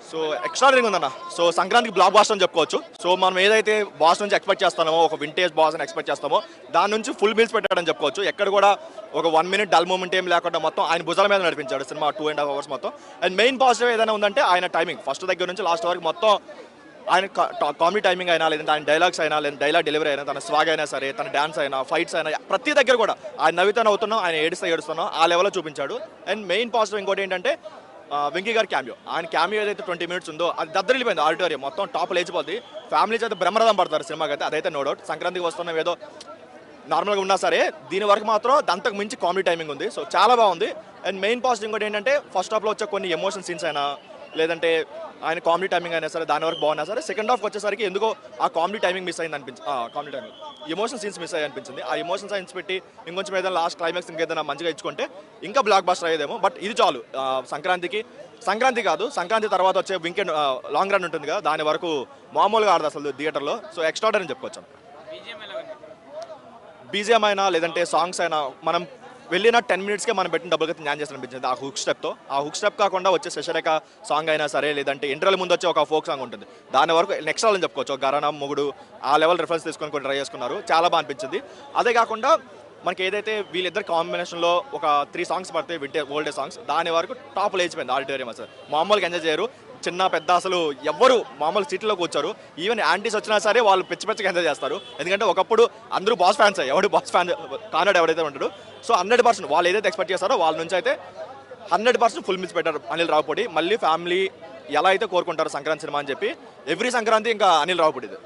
So extraordinary ఉందన్న. So సంక్రాంతికి black buster అని చెప్పుకోవచ్చు. సో మనం ఏదైతే బాస్ నుంచి ఎక్స్పెక్ట్ చేస్తామో, ఒక వింటేజ్ బాస్ అని ఎక్స్పెక్ట్ చేస్తామో, దాని నుంచి ఫుల్ మీల్స్ పెట్టాడని చెప్పుకోవచ్చు. ఎక్కడ కూడా ఒక 1 minute డల్ మూమెంట్ ఏం లేకుండా మొత్తం ఆయన భుజాల మీద నడిపించాడు సినిమా 2.5 hours మొత్తం. అండ్ మెయిన్ పాజిటివ్ ఏదైనా ఉందంటే ఆయన టైమింగ్, ఫస్ట్ దగ్గర నుంచి లాస్ట్ వరకు మొత్తం ఆయన కామెడీ టైమింగ్ అయినా, లేదంటే ఆయన డైలాగ్స్ అయినా, లేదా డైలాగ్ డెలివరీ అయినా, తన స్వాగ్ అయినా సరే, తన డాన్స్ అయినా, ఫైట్స్ అయినా, ప్రతి దగ్గర కూడా ఆయన నవ్వుతా నవ్వుతున్నాం, ఆయన ఏడుస్తున్నాం ఆ లెవెల్లో చూపించాడు. అండ్ మెయిన్ పాజిటివ్ ఇంకోటి ఏంటంటే వెంకీ గారి క్యామియో. ఆయన క్యామియో ఏదైతే 20 minutes ఉందో అది దద్దరిల్లిపోయింది ఆడిటోరియం మొత్తం, టాప్ లేచిపోద్ది. ఫ్యామిలీస్ అయితే బ్రహ్మరథం పడతారు సినిమాకి అయితే, అదైతే నో డౌట్. సంక్రాంతికి వస్తున్నాం ఏదో నార్మల్గా ఉన్నా సరే దీని వరకు మాత్రం అంతకు మించి కామెడీ టైమింగ్ ఉంది. సో చాలా బాగుంది. అండ్ మెయిన్ పాజిటివ్ ఇంకోటి ఏంటంటే ఫస్ట్ హాఫ్లో వచ్చే కొన్ని ఎమోషన్ సీన్స్ అయినా, లేదంటే ఆయన కామెడీ టైమింగ్ అయినా సరే దాని వరకు బాగున్నా సరే, సెకండ్ హాఫ్ వచ్చేసరికి ఎందుకో ఆ కామెడీ టైమింగ్ మిస్ అయింది అనిపించింది. Comedy timing emotion scenes miss అయ్యి అనిపించింది. ఆ ఎమోషన్ సీన్స్ పెట్టి ఇంకొంచెం ఏదైనా లాస్ట్ క్లైమాక్స్ ఇంకేదైనా మంచిగా ఇచ్చుకుంటే ఇంకా బ్లాక్ బాస్టర్ అయ్యేదేమో. బట్ ఇది చాలు. సంక్రాంతి కాదు, సంక్రాంతి తర్వాత వచ్చే వీకెండ్ లాంగ్ రన్ ఉంటుంది కదా, దాని వరకు మామూలుగా ఆడదు అసలు థియేటర్లో. సో ఎక్స్ట్రాడనరీ అని చెప్పుకోవచ్చు. బీజిఎం అయినా లేదంటే సాంగ్స్ అయినా మనం వెళ్ళిన 10 minutesకే మనం పెట్టిన డబ్బులకి న్యాయం చేసి అనిపించింది ఆ హుక్ స్టెప్తో. ఆ హుక్ స్టెప్ కాకుండా వచ్చే శశరేఖ సాంగ్ అయినా సరే, లేదంటే ఇంటర్వెల్ ముందు వచ్చే ఒక ఫోక్ సాంగ్ ఉంటుంది, దాని వరకు నెక్స్ట్ లెవెల్ అని చెప్పుకోవచ్చు. ఒక గరానా మొగుడు ఆ లెవెల్ రిఫరెన్స్ తీసుకొని కొన్ని ట్రై చేసుకున్నారు, చాలా బాగా అనిపించింది. అదే కాకుండా మనకి ఏదైతే వీళ్ళిద్దరు కాంబినేషన్లో ఒక 3 songs పడతాయి ఓల్డే సాంగ్స్, దాని వరకు టాప్ లేచిపోయింది ఆడిటోరియం. అసలు మామూలుగా ఎంజాయ్ చేయరు, చిన్న పెద్ద అసలు ఎవ్వరు మామూలు సీట్లో కూర్చోరు. ఈవెన్ యాంటీస్ వచ్చినా సరే వాళ్ళు పిచ్చిగా ఎంజాయ్ చేస్తారు. ఎందుకంటే ఒకప్పుడు అందరూ బాస్ ఫ్యాన్స్, ఎవడు బాస్ ఫ్యాన్ కానాడు ఎవడైతే ఉంటాడు. సో 100% వాళ్ళు ఏదైతే ఎక్స్పెక్ట్ చేస్తారో వాళ్ళ నుంచి అయితే 100% ఫుల్ మిస్ పెట్టారు అనిల్ రావుపూడి. మళ్ళీ ఫ్యామిలీ ఎలా అయితే కోరుకుంటారు సంక్రాంతి సినిమా అని చెప్పి, ఎవ్రీ సంక్రాంతి ఇంకా అనిల్ రావుపూడిది.